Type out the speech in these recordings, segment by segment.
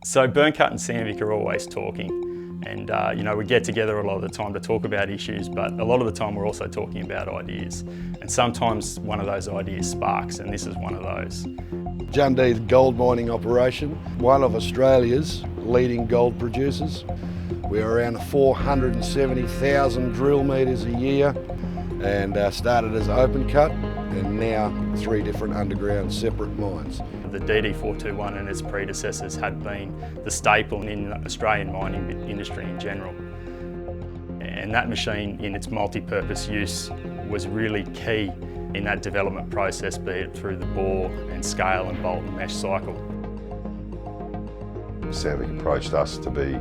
So Burncut and Sandvik are always talking, and you know, we get together a lot of the time to talk about issues, but a lot of the time we're also talking about ideas. And sometimes one of those ideas sparks, and this is one of those. Jundee's gold mining operation, one of Australia's leading gold producers. We're around 470,000 drill metres a year, and started as open cut, and now 3 different underground separate mines. The DD421 and its predecessors had been the staple in the Australian mining industry in general. And that machine, in its multi-purpose use, was really key in that development process, be it through the bore and scale and bolt and mesh cycle. Sandvik approached us to be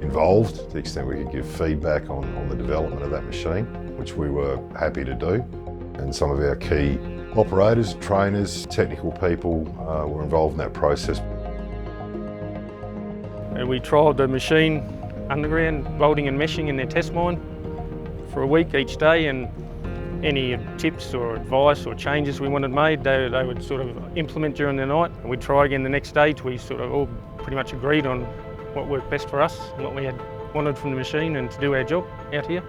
involved to the extent we could give feedback on the development of that machine, which we were happy to do. And some of our key operators, trainers, technical people were involved in that process. We trialled the machine underground, welding and meshing in their test mine for a week each day, and any tips or advice or changes we wanted made, they would sort of implement during the night. And we'd try again the next day till we sort of all pretty much agreed on what worked best for us and what we had wanted from the machine and to do our job out here.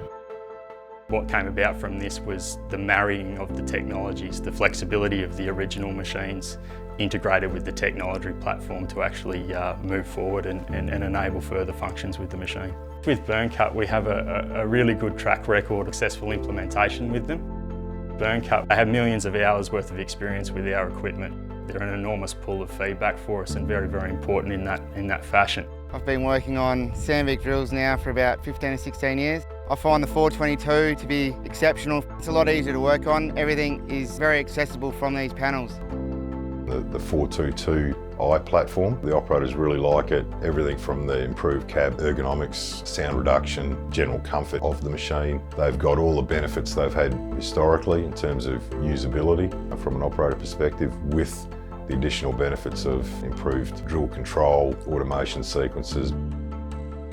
What came about from this was the marrying of the technologies, the flexibility of the original machines integrated with the technology platform to actually move forward and enable further functions with the machine. With Burncut, we have a really good track record of successful implementation with them. Burncut, they have millions of hours worth of experience with our equipment. They're an enormous pool of feedback for us and very, very important in that fashion. I've been working on Sandvik drills now for about 15 or 16 years. I find the 422 to be exceptional. It's a lot easier to work on. Everything is very accessible from these panels. The 422i platform, the operators really like it. Everything from the improved cab ergonomics, sound reduction, general comfort of the machine. They've got all the benefits they've had historically in terms of usability from an operator perspective, with the additional benefits of improved drill control, automation sequences.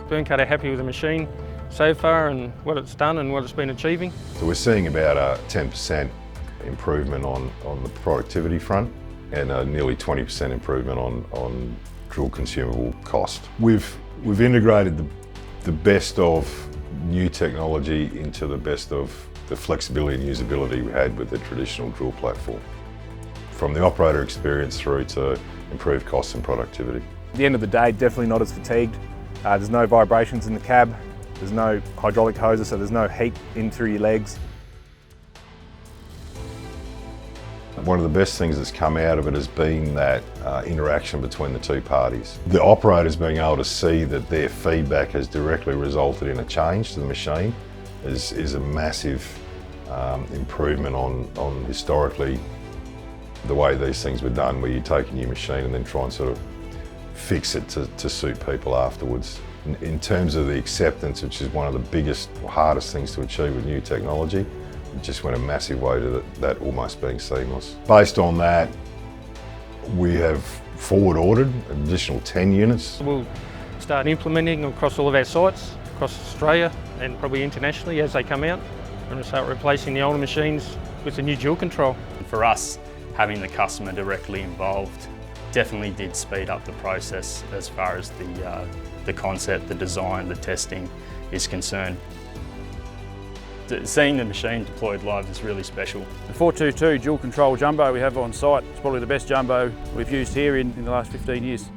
Burncut are happy with the machine so far and what it's done and what it's been achieving. So we're seeing about a 10% improvement on the productivity front and a nearly 20% improvement on drill consumable cost. We've integrated the best of new technology into the best of the flexibility and usability we had with the traditional drill platform. From the operator experience through to improved cost and productivity. At the end of the day, definitely not as fatigued. There's no vibrations in the cab, there's no hydraulic hoses, so there's no heat in through your legs. One of the best things that's come out of it has been that interaction between the two parties. The operators being able to see that their feedback has directly resulted in a change to the machine is a massive improvement on historically the way these things were done, where you take a new machine and then try and sort of fix it to suit people afterwards. In terms of the acceptance, which is one of the biggest, hardest things to achieve with new technology, it just went a massive way to that almost being seamless. Based on that, we have forward ordered an additional 10 units. We'll start implementing across all of our sites, across Australia and probably internationally as they come out. We're going to start replacing the older machines with the new dual control. For us, having the customer directly involved definitely did speed up the process as far as the concept, the design, the testing is concerned. Seeing the machine deployed live is really special. The 422 dual control jumbo we have on site is probably the best jumbo we've used here in the last 15 years.